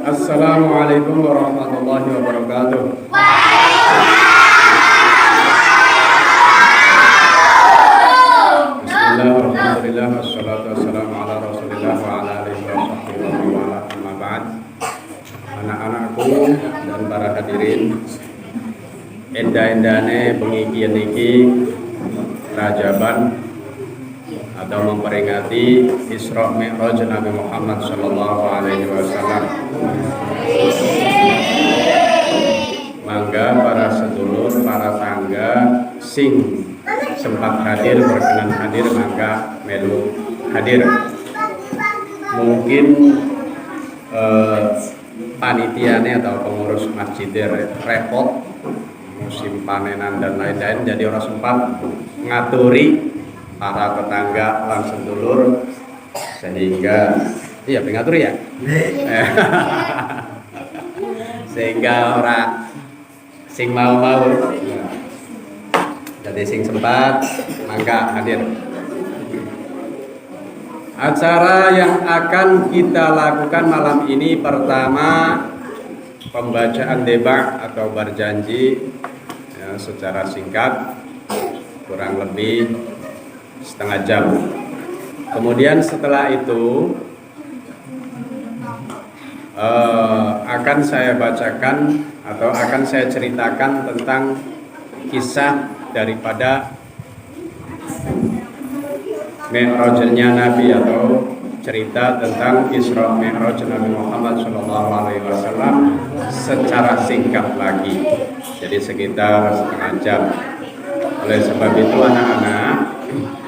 Assalamualaikum warahmatullahi wabarakatuh. Bismillahirrahmanirrahim. Wassalatu wassalamu ala Rasulillah wa ala alihi wa sahbihi wa ala amma ba'd. Anak-anakku dan para hadirin, endah-endane bengi kieu niki Rajaban atau memperingati Isra Mi'raj Nabi Muhammad sallallahu alaihi wasallam. Mangga para sedulur, para tangga sing sempat hadir, berkenan hadir, mangga melu hadir. Mungkin panitiane atau pengurus masjid repot musim panenan dan lain-lain, jadi orang sempat ngaturi para tetangga lan sedulur, sehingga iya pengatur ya sehingga orang sing mau jadi sing sempat mangga hadir. Acara yang akan kita lakukan malam ini, pertama pembacaan debat atau berjanji ya, secara singkat kurang lebih setengah jam. Kemudian setelah itu akan saya bacakan atau akan saya ceritakan tentang kisah daripada Mi'rajnya Nabi, atau cerita tentang Isra Mi'raj Nabi Muhammad SAW secara singkat lagi, jadi sekitar setengah jam. Oleh sebab itu anak-anak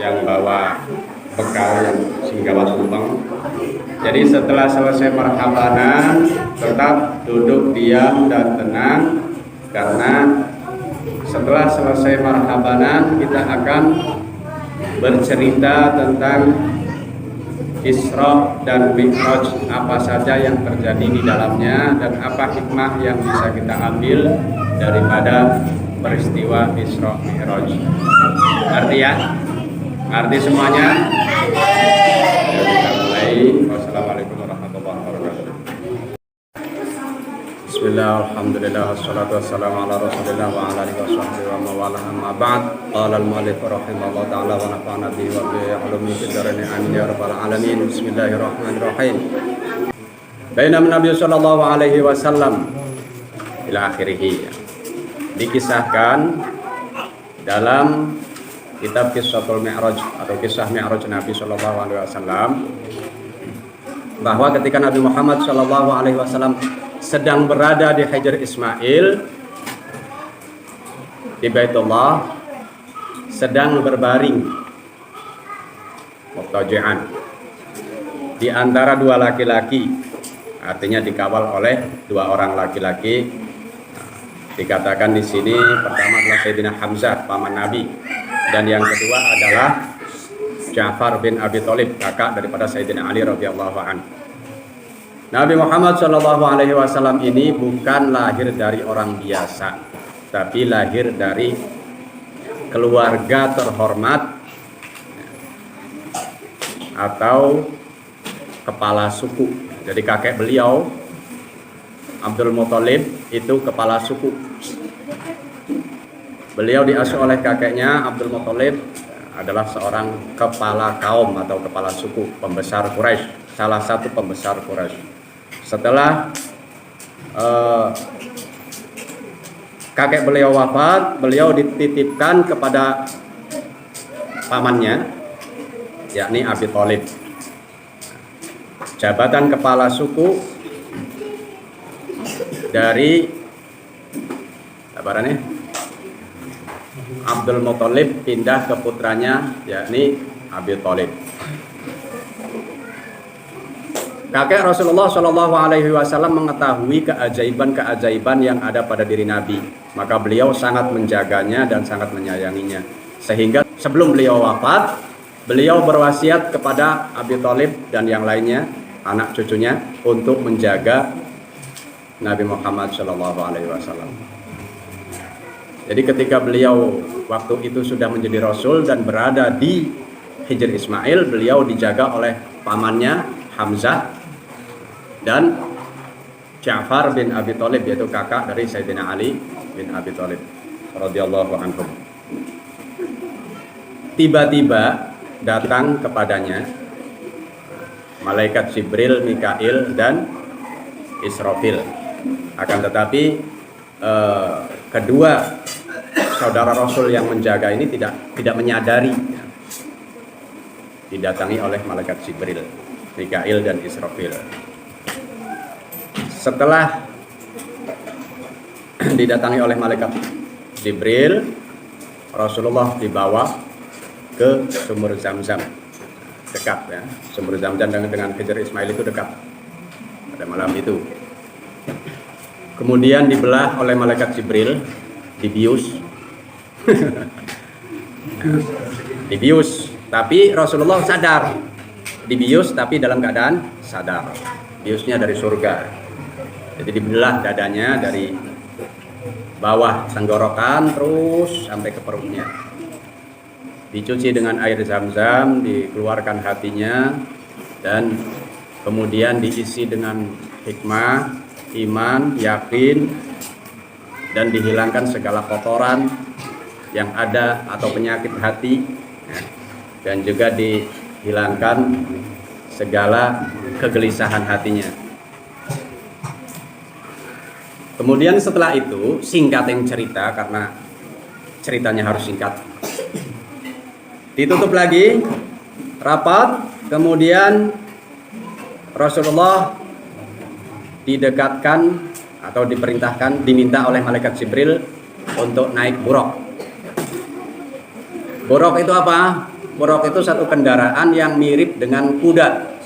yang bawa bekal yang singgawa tumpeng, jadi setelah selesai marhabanan tetap duduk diam dan tenang, karena setelah selesai marhabanan kita akan bercerita tentang Isra dan Mi'raj, apa saja yang terjadi di dalamnya dan apa hikmah yang bisa kita ambil daripada peristiwa Isra Mi'raj. Ngerti ya? Ngerti semuanya? Ya, kita mulai. Wassalamualaikum warahmatullahi wabarakatuh. Bismillah, alhamdulillah, wassalatu wassalamu ala Rasulillah wa ala alihi wa sahbihi wa mawalah, amma ba'd. Qala al-mu'allif rahimahullah ta'ala wa nafa'ana bihi wa bi ulumi fid dharain amin ya rabbal alamin. Bismillahirrahmanirrahim. Baina Nabi sallallahu alaihi wasallam ila akhirih. Dikisahkan dalam kitab Qissatul Mi'raj atau kisah Mi'raj Nabi sallallahu alaihi wasallam bahwa ketika Nabi Muhammad sallallahu alaihi wasallam sedang berada di Hajar Ismail di Baitullah, sedang berbaring muttaji'an di antara dua laki-laki, artinya dikawal oleh dua orang laki-laki. Dikatakan di sini pertama adalah Sayyidina Hamzah, paman Nabi, dan yang kedua adalah Ja'far bin Abi Thalib, kakak daripada Sayyidina Ali radhiyallahu anhu. Nabi Muhammad SAW ini bukan lahir dari orang biasa, tapi lahir dari keluarga terhormat atau kepala suku. Jadi kakek beliau Abdul Muthalib itu kepala suku. Beliau diasuh oleh kakeknya Abdul Muthalib, adalah seorang kepala kaum atau kepala suku, pembesar Quraisy, salah satu pembesar Quraisy. Setelah kakek beliau wafat, beliau dititipkan kepada pamannya, yakni Abi Thalib, jabatan kepala suku dari Abdul Muthalib pindah ke putranya, yakni Abi Thalib. Kakek Rasulullah Shallallahu Alaihi Wasallam mengetahui keajaiban-keajaiban yang ada pada diri Nabi, maka beliau sangat menjaganya dan sangat menyayanginya. Sehingga sebelum beliau wafat, beliau berwasiat kepada Abi Thalib dan yang lainnya, anak cucunya, untuk menjaga Nabi Muhammad Shallallahu Alaihi Wasallam. Jadi ketika beliau waktu itu sudah menjadi Rasul dan berada di Hijr Ismail, beliau dijaga oleh pamannya Hamzah dan Ja'far bin Abi Thalib, yaitu kakak dari Sayyidina Ali bin Abi Thalib radhiyallahu anhu. Tiba-tiba datang kepadanya malaikat Jibril, Mikail, dan Israfil. Akan tetapi kedua saudara Rasul yang menjaga ini tidak menyadari didatangi oleh malaikat Jibril, Mikail, dan Israfil. Setelah didatangi oleh malaikat Jibril, Rasulullah dibawa ke sumur Zam-Zam, dekat ya. Sumur Zam-Zam dengan Hijr Ismail itu dekat pada malam itu. Kemudian dibelah oleh malaikat Jibril, dibius. Dibius, tapi Rasulullah sadar. Dibius tapi dalam keadaan sadar. Biusnya dari surga. Jadi dibelah dadanya dari bawah tenggorokan terus sampai ke perutnya. Dicuci dengan air Zam-Zam, dikeluarkan hatinya, dan kemudian diisi dengan hikmah, iman, yakin, dan dihilangkan segala kotoran yang ada atau penyakit hati, dan juga dihilangkan segala kegelisahan hatinya. Kemudian setelah itu, singkat yang cerita karena ceritanya harus singkat. Ditutup lagi, rapat, kemudian Rasulullah didekatkan atau diperintahkan, diminta oleh malaikat Jibril untuk naik buraq. Buraq itu apa? Buraq itu satu kendaraan yang mirip dengan kuda.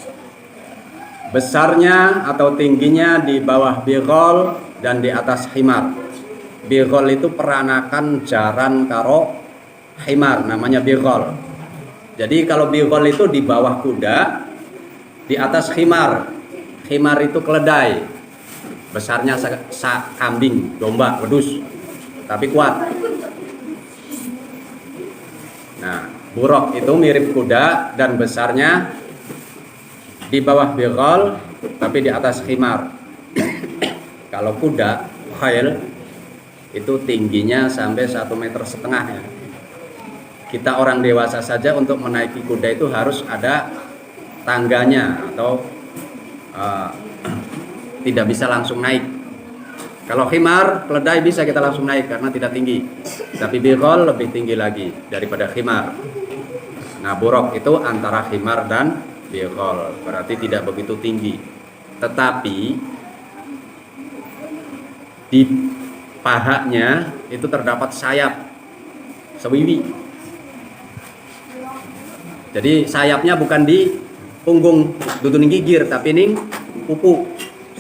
Besarnya atau tingginya di bawah bighal dan di atas himar. Bighal itu peranakan jaran karo himar, namanya bighal. Jadi kalau bighal itu di bawah kuda, di atas himar. Himar itu keledai. Besarnya kambing, domba, wedus, tapi kuat. Nah, buraq itu mirip kuda dan besarnya di bawah bighal tapi di atas himar. Kalau kuda, khail, itu tingginya sampai 1,5 meter ya. Kita orang dewasa saja untuk menaiki kuda itu harus ada tangganya atau tidak bisa langsung naik. Kalau himar, keledai bisa kita langsung naik karena tidak tinggi. Tapi bighal lebih tinggi lagi daripada himar. Nah, buraq itu antara himar dan bighal, berarti tidak begitu tinggi. Tetapi di pahanya itu terdapat sayap sewiwi. Jadi sayapnya bukan di punggung duduning gigir, tapi ning pupu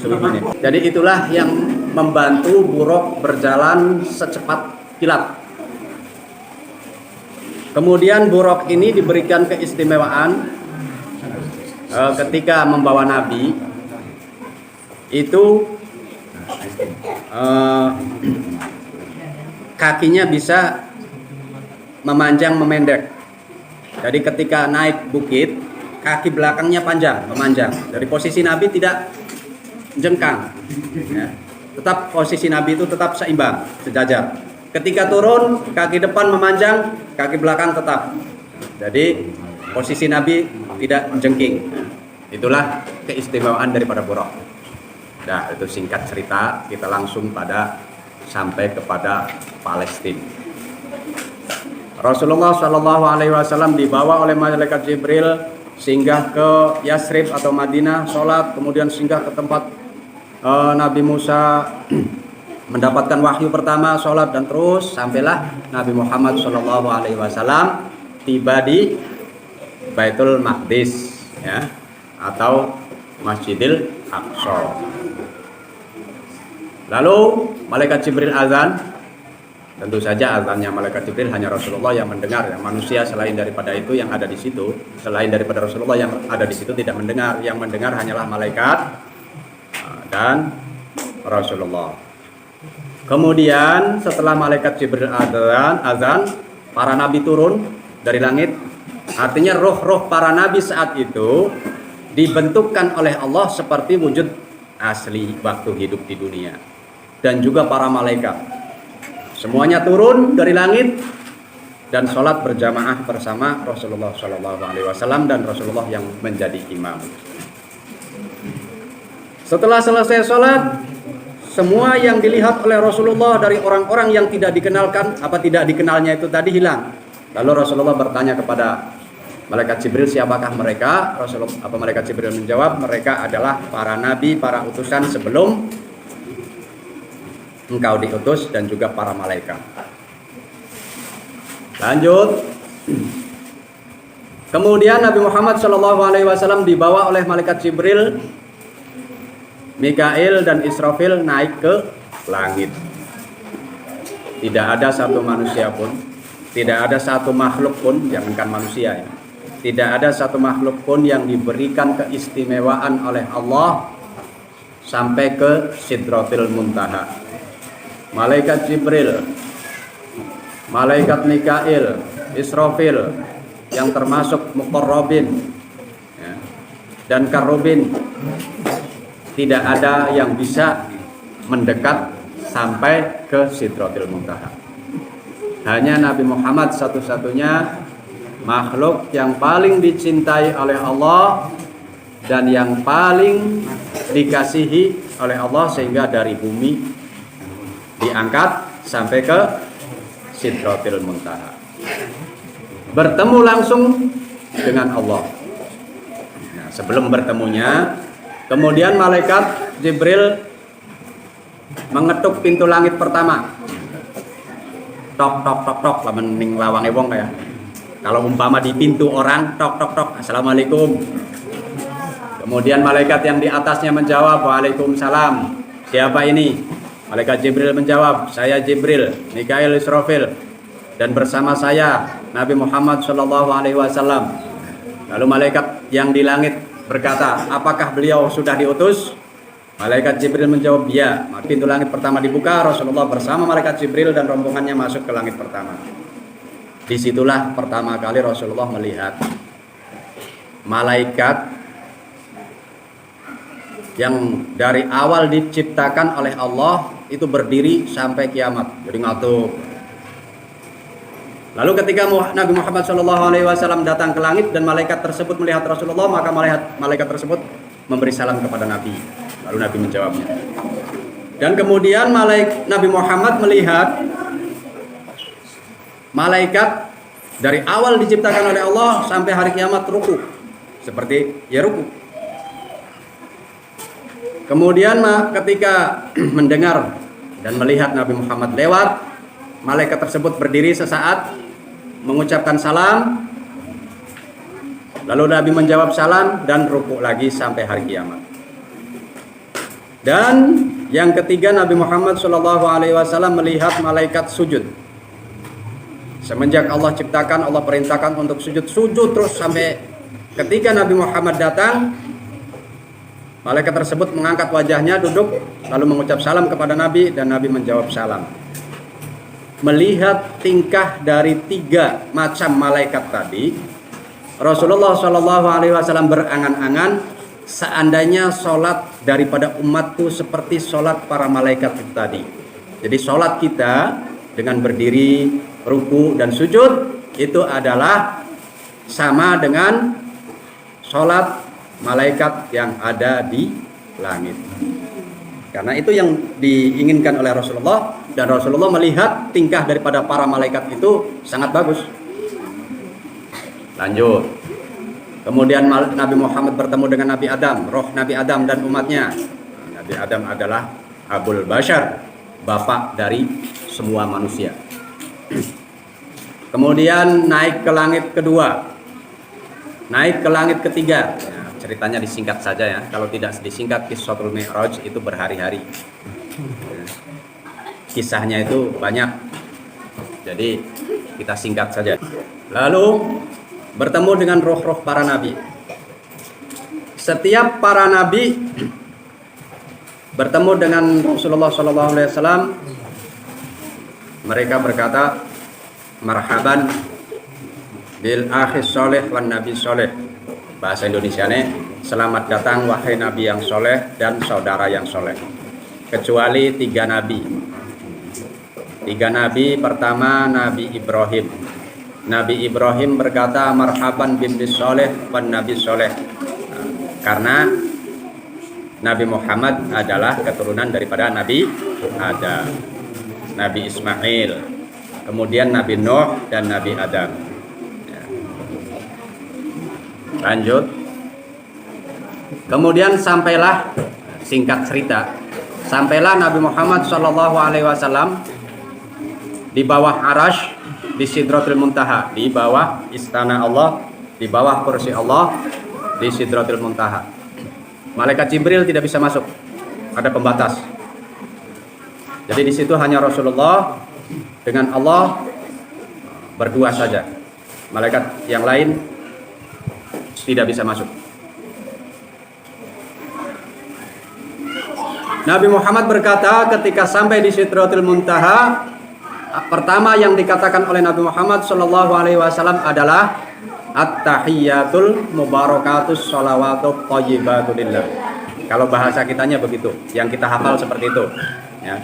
sewiwi. Jadi itulah yang membantu buraq berjalan secepat kilat. Kemudian buraq ini diberikan keistimewaan ketika membawa Nabi itu kakinya bisa memanjang memendek. Jadi ketika naik bukit, kaki belakangnya memanjang. Dari posisi Nabi tidak jengkang, ya. Tetap posisi Nabi itu tetap seimbang, sejajar. Ketika turun, kaki depan memanjang, kaki belakang tetap. Jadi posisi Nabi tidak jengking. Itulah keistimewaan daripada buraq. Nah, itu singkat cerita, kita langsung sampai kepada Palestina. Rasulullah SAW dibawa oleh malaikat Jibril singgah ke Yasrib atau Madinah, sholat, kemudian singgah ke tempat Nabi Musa mendapatkan wahyu pertama, sholat, dan terus sampailah Nabi Muhammad SAW tiba di Baitul Maqdis, ya, atau Masjidil Aqsa. Lalu malaikat Jibril azan. Tentu saja azannya malaikat Jibril hanya Rasulullah yang mendengar. Yang manusia selain daripada itu yang ada di situ, selain daripada Rasulullah yang ada di situ tidak mendengar. Yang mendengar hanyalah malaikat dan Rasulullah. Kemudian setelah malaikat Jibril azan, para nabi turun dari langit. Artinya roh-roh para nabi saat itu dibentukkan oleh Allah seperti wujud asli waktu hidup di dunia, dan juga para malaikat. Semuanya turun dari langit dan sholat berjamaah bersama Rasulullah SAW dan Rasulullah yang menjadi imam. Setelah selesai sholat, semua yang dilihat oleh Rasulullah dari orang-orang yang tidak dikenalnya itu tadi hilang. Lalu Rasulullah bertanya kepada malaikat Jibril, siapakah mereka? Malaikat Jibril menjawab, mereka adalah para nabi, para utusan sebelum engkau diutus, dan juga para malaikat. Lanjut. Kemudian Nabi Muhammad SAW dibawa oleh malaikat Jibril, Mikail dan Israfil naik ke langit. Tidak ada satu manusia pun, tidak ada satu makhluk pun, jangankan manusia ya, tidak ada satu makhluk pun yang diberikan keistimewaan oleh Allah sampai ke Sidratil Muntaha. Malaikat Jibril, malaikat Mikail, Israfil yang termasuk muqarrabin ya, dan karubin, tidak ada yang bisa mendekat sampai ke Sidratil Muntaha. Hanya Nabi Muhammad satu-satunya makhluk yang paling dicintai oleh Allah dan yang paling dikasihi oleh Allah, sehingga dari bumi diangkat sampai ke Sidratil Muntaha, bertemu langsung dengan Allah. Nah, sebelum bertemunya, kemudian malaikat Jibril mengetuk pintu langit pertama. Tok tok tok tok, lamening lawang wong kayak. Kalau umpama di pintu orang, tok tok tok, assalamualaikum. Kemudian malaikat yang di atasnya menjawab, waalaikumsalam. Siapa ini? Malaikat Jibril menjawab, saya Jibril, Mikail, Israfil, dan bersama saya Nabi Muhammad SAW. Lalu malaikat yang di langit berkata, apakah beliau sudah diutus? Malaikat Jibril menjawab, ya. Pintu langit pertama dibuka, Rasulullah bersama malaikat Jibril dan rombongannya masuk ke langit pertama. Disitulah pertama kali Rasulullah melihat malaikat yang dari awal diciptakan oleh Allah itu berdiri sampai kiamat, jadi ngatuk. Lalu ketika Nabi Muhammad SAW datang ke langit dan malaikat tersebut melihat Rasulullah, maka malaikat tersebut memberi salam kepada Nabi. Lalu Nabi menjawabnya. Dan kemudian Nabi Muhammad melihat malaikat dari awal diciptakan oleh Allah sampai hari kiamat ruku, seperti ya ruku. Kemudian ketika mendengar dan melihat Nabi Muhammad lewat, malaikat tersebut berdiri sesaat mengucapkan salam, lalu Nabi menjawab salam dan rukuk lagi sampai hari kiamat. Dan yang ketiga, Nabi Muhammad SAW melihat malaikat sujud. Semenjak Allah ciptakan, Allah perintahkan untuk sujud terus sampai ketika Nabi Muhammad datang, malaikat tersebut mengangkat wajahnya, duduk, lalu mengucap salam kepada Nabi dan Nabi menjawab salam. Melihat tingkah dari tiga macam malaikat tadi, Rasulullah SAW berangan-angan, seandainya sholat daripada umatku seperti sholat para malaikat itu tadi. Jadi sholat kita dengan berdiri, ruku dan sujud itu adalah sama dengan sholat malaikat yang ada di langit. Karena itu yang diinginkan oleh Rasulullah, dan Rasulullah melihat tingkah daripada para malaikat itu sangat bagus. Lanjut. Kemudian Nabi Muhammad bertemu dengan Nabi Adam, roh Nabi Adam dan umatnya. Nabi Adam adalah Abul Bashar, bapak dari semua manusia. Kemudian naik ke langit kedua, naik ke langit ketiga. Ceritanya disingkat saja ya. Kalau tidak disingkat, Qissatul Mi'raj itu berhari-hari. Kisahnya itu banyak. Jadi kita singkat saja. Lalu bertemu dengan roh-roh para nabi. Setiap para nabi bertemu dengan Rasulullah SAW, mereka berkata, marhaban bil akhis soleh wan nabi soleh. Bahasa Indonesianya, Selamat datang wahai Nabi yang soleh dan saudara yang soleh. Kecuali 3 Nabi. 3 Nabi, pertama Nabi Ibrahim. Nabi Ibrahim berkata, marhaban bin soleh wan Nabi soleh. Karena Nabi Muhammad adalah keturunan daripada Nabi Adam, Nabi Ismail, kemudian Nabi Nuh dan Nabi Adam. Lanjut. Kemudian sampailah, singkat cerita, sampailah Nabi Muhammad SAW di bawah Arash, di Sidratul Muntaha, di bawah istana Allah, di bawah kursi Allah, di Sidratul Muntaha. Malaikat Jibril tidak bisa masuk, ada pembatas. Jadi di situ hanya Rasulullah dengan Allah berdua saja. Malaikat yang lain tidak bisa masuk. Nabi Muhammad berkata ketika sampai di Sidratul Muntaha, pertama yang dikatakan oleh Nabi Muhammad SAW adalah at-tahiyyatul mubarakatus sholawatut thayyibatu lillah. Kalau bahasa kitanya begitu, yang kita hafal seperti itu ya.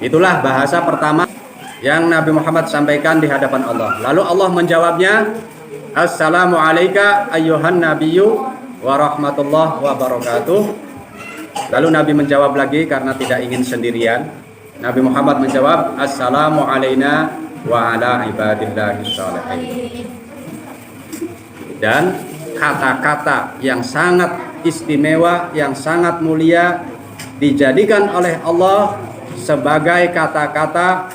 Itulah bahasa pertama yang Nabi Muhammad sampaikan di hadapan Allah. Lalu Allah menjawabnya, assalamu alayka ayyuhan nabiyyu wa rahmatullah wa barakatuh. Lalu Nabi menjawab lagi karena tidak ingin sendirian. Nabi Muhammad menjawab, assalamu alayna wa ala ibadillahi sholihin. Dan kata-kata yang sangat istimewa, yang sangat mulia dijadikan oleh Allah sebagai kata-kata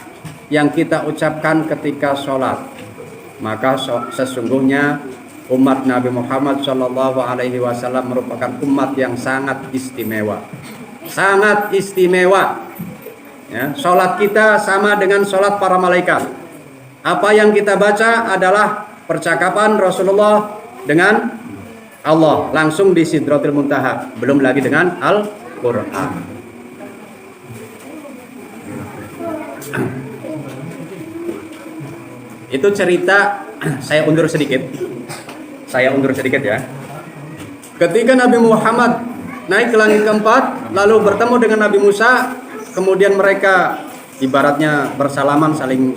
yang kita ucapkan ketika sholat. Maka sesungguhnya umat Nabi Muhammad SAW merupakan umat yang sangat istimewa. Sangat istimewa. Ya, sholat kita sama dengan sholat para malaikat. Apa yang kita baca adalah percakapan Rasulullah dengan Allah langsung di Sidratul Muntaha, belum lagi dengan Al-Quran. Itu cerita, saya undur sedikit ya. Ketika Nabi Muhammad naik ke langit keempat, lalu bertemu dengan Nabi Musa. Kemudian mereka ibaratnya bersalaman, saling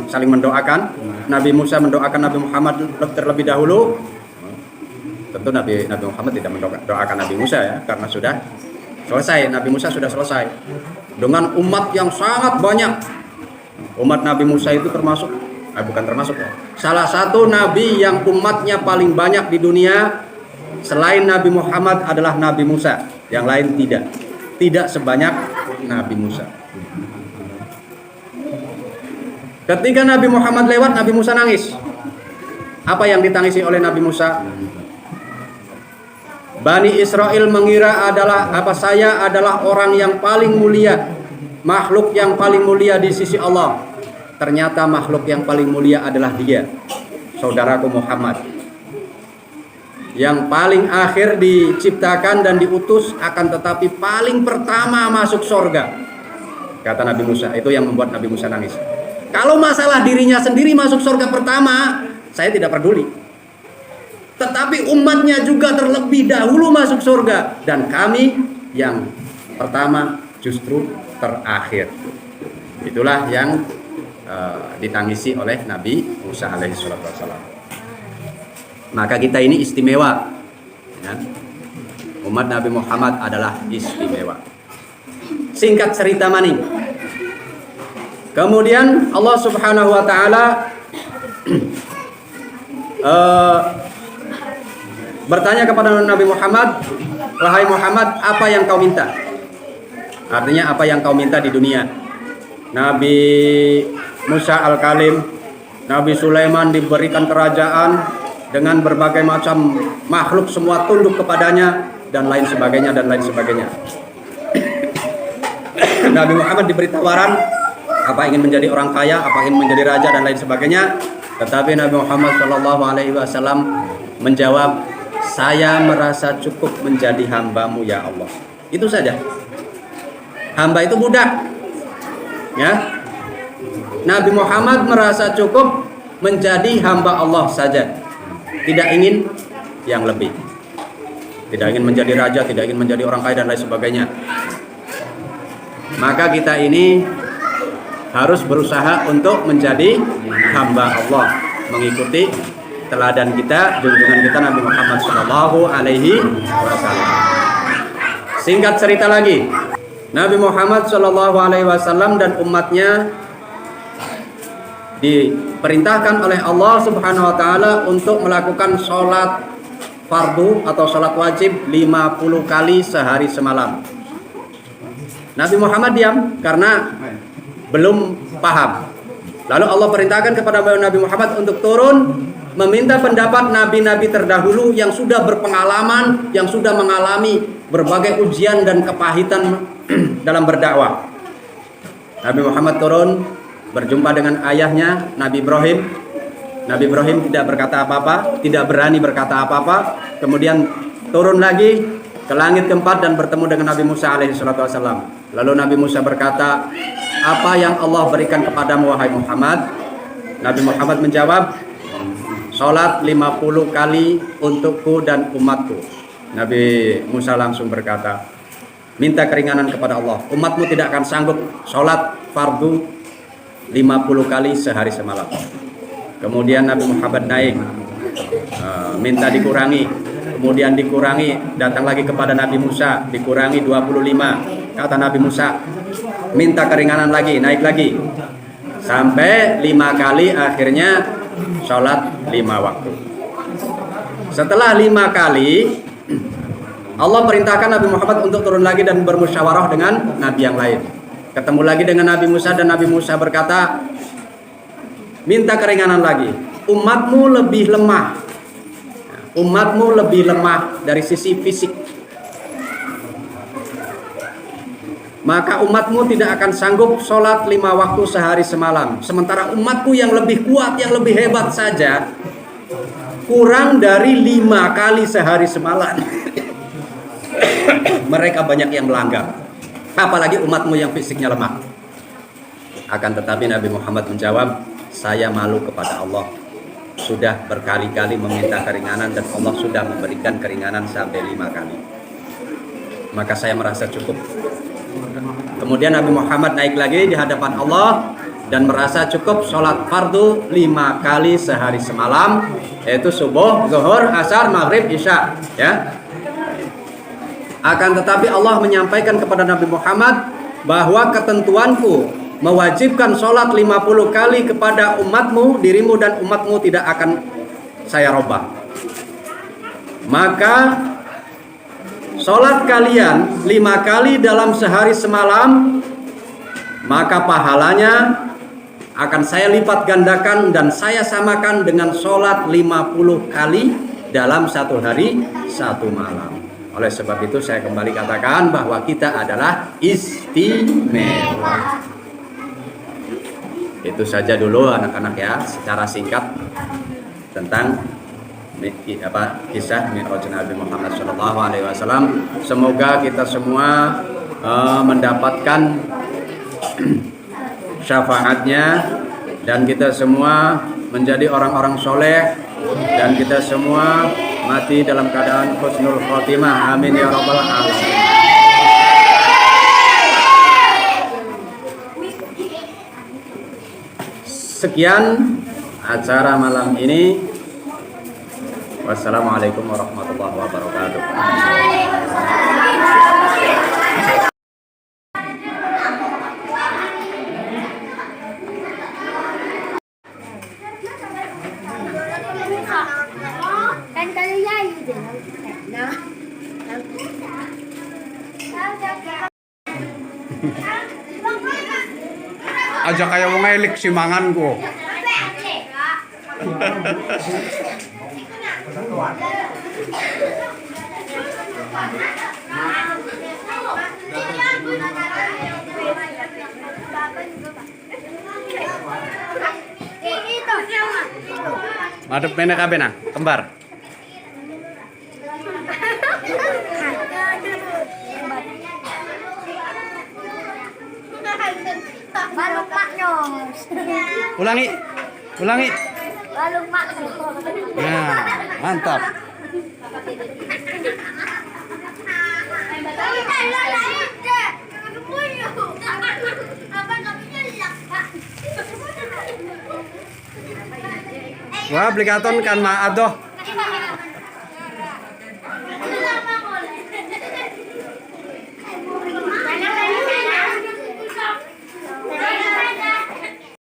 mendoakan. Nabi Musa mendoakan Nabi Muhammad terlebih dahulu. Tentu Nabi Muhammad tidak mendoakan Nabi Musa ya, karena sudah selesai. Nabi Musa sudah selesai dengan umat yang sangat banyak. Umat Nabi Musa itu salah satu nabi yang umatnya paling banyak di dunia. Selain Nabi Muhammad adalah Nabi Musa, yang lain tidak sebanyak Nabi Musa. Ketika Nabi Muhammad lewat, Nabi Musa nangis. Apa yang ditangisi oleh Nabi Musa? Bani Israel mengira saya adalah orang yang paling mulia, makhluk yang paling mulia di sisi Allah. Ternyata makhluk yang paling mulia adalah dia, saudaraku Muhammad, yang paling akhir diciptakan dan diutus, akan tetapi paling pertama masuk surga, kata Nabi Musa. Itu yang membuat Nabi Musa nangis. Kalau masalah dirinya sendiri masuk surga pertama, saya tidak peduli. Tetapi umatnya juga terlebih dahulu masuk surga, dan kami yang pertama justru terakhir. Itulah yang ditangisi oleh Nabi Musa alaihissalam. Maka kita ini istimewa ya. Umat Nabi Muhammad adalah istimewa. Singkat cerita maning, kemudian Allah Subhanahu wa ta'ala bertanya kepada Nabi Muhammad, wahai Muhammad, apa yang kau minta? Artinya apa yang kau minta di dunia? Nabi Musa Al-Kalim, Nabi Sulaiman diberikan kerajaan dengan berbagai macam makhluk semua tunduk kepadanya, dan lain sebagainya. Nabi Muhammad diberi tawaran, apa ingin menjadi orang kaya, apa ingin menjadi raja, dan lain sebagainya. Tetapi Nabi Muhammad SAW menjawab, saya merasa cukup menjadi hambamu ya Allah. Itu saja. Hamba itu budak ya. Nabi Muhammad merasa cukup menjadi hamba Allah saja, tidak ingin yang lebih. Tidak ingin menjadi raja, tidak ingin menjadi orang kaya dan lain sebagainya. Maka kita ini harus berusaha untuk menjadi hamba Allah, mengikuti teladan kita, junjungan kita Nabi Muhammad SAW. Singkat cerita lagi, Nabi Muhammad SAW dan umatnya diperintahkan oleh Allah Subhanahu Wa Taala untuk melakukan sholat fardu atau sholat wajib 50 kali sehari semalam. Nabi Muhammad diam karena belum paham. Lalu Allah perintahkan kepada Nabi Muhammad untuk turun meminta pendapat nabi-nabi terdahulu yang sudah berpengalaman, yang sudah mengalami berbagai ujian dan kepahitan dalam berdakwah. Nabi Muhammad turun berjumpa dengan ayahnya Nabi Ibrahim. Nabi Ibrahim tidak berkata apa-apa, tidak berani berkata apa-apa. Kemudian turun lagi ke langit keempat dan bertemu dengan Nabi Musa alaihissalam. Lalu Nabi Musa berkata, apa yang Allah berikan kepadamu wahai Muhammad? Nabi Muhammad menjawab, sholat 50 kali untukku dan umatku. Nabi Musa langsung berkata, minta keringanan kepada Allah. Umatmu tidak akan sanggup sholat fardu 50 kali sehari semalam. Kemudian Nabi Muhammad naik, minta dikurangi. Kemudian dikurangi, datang lagi kepada Nabi Musa, dikurangi 25. Kata Nabi Musa, minta keringanan lagi, naik lagi. Sampai 5 kali akhirnya sholat 5 waktu. Setelah 5 kali, Allah perintahkan Nabi Muhammad untuk turun lagi dan bermusyawarah dengan Nabi yang lain. Ketemu lagi dengan Nabi Musa dan Nabi Musa berkata, minta keringanan lagi. Umatmu lebih lemah. Umatmu lebih lemah dari sisi fisik. Maka umatmu tidak akan sanggup sholat 5 waktu sehari semalam. Sementara umatku yang lebih kuat, yang lebih hebat saja, kurang dari 5 kali sehari semalam. Mereka banyak yang melanggar. Apalagi umatmu yang fisiknya lemah. Akan tetapi Nabi Muhammad menjawab, saya malu kepada Allah. Sudah berkali-kali meminta keringanan dan Allah sudah memberikan keringanan sampai 5 kali. Maka saya merasa cukup. Kemudian Nabi Muhammad naik lagi di hadapan Allah dan merasa cukup sholat fardu 5 kali sehari semalam, yaitu subuh, zuhur, asar, maghrib, isya. Ya. Akan tetapi Allah menyampaikan kepada Nabi Muhammad bahwa ketentuanku mewajibkan sholat 50 kali kepada umatmu, dirimu dan umatmu tidak akan saya robah. Maka sholat kalian 5 kali dalam sehari semalam, maka pahalanya akan saya lipat gandakan dan saya samakan dengan sholat 50 kali dalam 1 hari 1 malam. Oleh sebab itu saya kembali katakan bahwa kita adalah istimewa. Itu saja dulu anak-anak ya, secara singkat tentang kisah Mi'raj Nabi Muhammad SAW. Semoga kita semua mendapatkan syafaatnya dan kita semua menjadi orang-orang soleh dan kita semua mati dalam keadaan husnul khotimah. Amin ya rabbal alamin. Sekian acara malam ini. Wassalamualaikum warahmatullahi wabarakatuh. Aja kayak wong elik simanganku. Madep mene kabeh nah, kembar. Balung maknyos. Ulangi. Balung maknyos. Nah, mantap. Wah, beli karton kan maaf doh.